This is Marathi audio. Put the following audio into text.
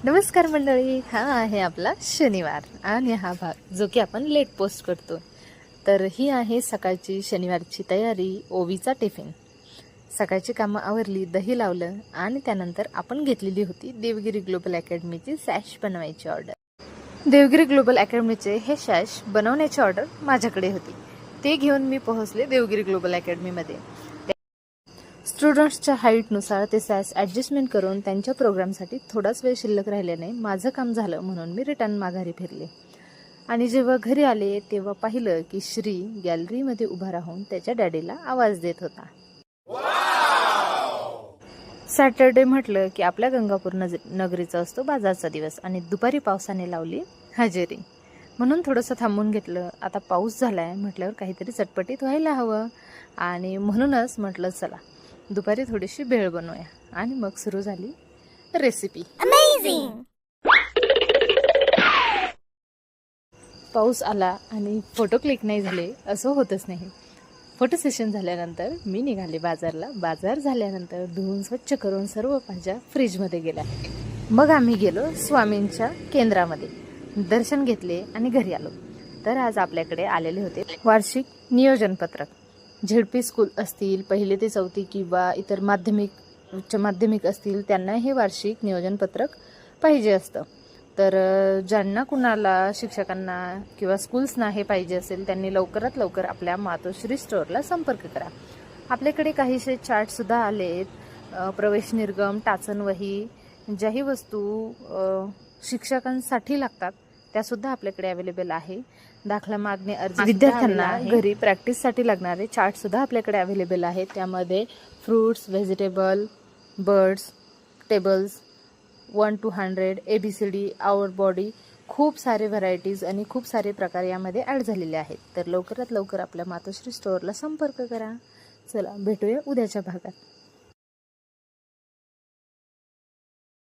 नमस्कार मंडळी, हा आहे आपला शनिवार आणि हा भाग जो की आपण लेट पोस्ट करतो. तर ही आहे सकाळची शनिवारची तयारी, ओवीचा टिफिन. सकाळची कामं आवरली, दही लावलं आणि त्यानंतर आपण घेतलेली होती देवगिरी ग्लोबल अकॅडमीची सॅश बनवायची ऑर्डर. देवगिरी ग्लोबल अकॅडमीचे हे सॅश बनवण्याची ऑर्डर माझ्याकडे होती. ते घेऊन मी पोहोचले देवगिरी ग्लोबल अकॅडमीमध्ये. स्टुडंट्सच्या हाईटनुसार ते सॅश ॲडजस्टमेंट करून त्यांच्या प्रोग्रामसाठी थोडाच वेळ शिल्लक राहिल्याने माझं काम झालं म्हणून मी रिटर्न माघारी फिरले. आणि जेव्हा घरी आले तेव्हा पाहिलं की श्री गॅलरीमध्ये उभा राहून त्याच्या डॅडीला आवाज देत होता. सॅटर्डे म्हटलं की आपल्या गंगापूर नगरीचा असतो बाजारचा दिवस आणि दुपारी पावसाने लावली हजेरी. म्हणून थोडंसं थांबून घेतलं. आता पाऊस झालाय म्हटल्यावर काहीतरी चटपटीत व्हायला हवं आणि म्हणूनच म्हटलं चला दुपारी थोडीशी भेळ बनवूया आणि मग सुरू झाली रेसिपी. पाऊस आला आणि फोटो क्लिक नाही झाले असं होतच नाही. फोटो सेशन झाल्यानंतर मी निघाले बाजारला. बाजार झाल्यानंतर धुवून स्वच्छ करून सर्व भाज्या फ्रीजमध्ये गेल्या. मग आम्ही गेलो स्वामींच्या केंद्रामध्ये, दर्शन घेतले आणि घरी आलो. तर आज आपल्याकडे आलेले होते वार्षिक नियोजन पत्रक. झेडपी स्कूल असतील, 1ली ते 4थी किंवा इतर माध्यमिक, उच्च माध्यमिक असतील, त्यांना हे वार्षिक नियोजन पत्रक पाहिजे असतं. तर ज्यांना कुणाला शिक्षकांना किंवा स्कूल्सना हे पाहिजे असेल त्यांनी लवकरात लवकर आपल्या मातोश्री स्टोअरला संपर्क करा. आपल्याकडे काहीसे चार्टसुद्धा आलेत. प्रवेश निर्गम, टाचन वही, ज्याही वस्तू शिक्षकांसाठी लागतात त्यासुद्धा आपल्याकडे अवेलेबल आहे. दाखला मागणे अर्ज, विद्यार्थ्यांना घरी प्रॅक्टिससाठी लागणारे चार्टसुद्धा आपल्याकडे अवेलेबल आहेत. त्यामध्ये fruits, vegetable, birds, tables, 1 to 100, ABCD, our body, खूप सारे व्हरायटीज आणि खूप सारे प्रकार यामध्ये ॲड झालेले आहेत. तर लवकरात लवकर आपल्या मातोश्री स्टोअरला संपर्क करा. चला भेटूया उद्याच्या भागात.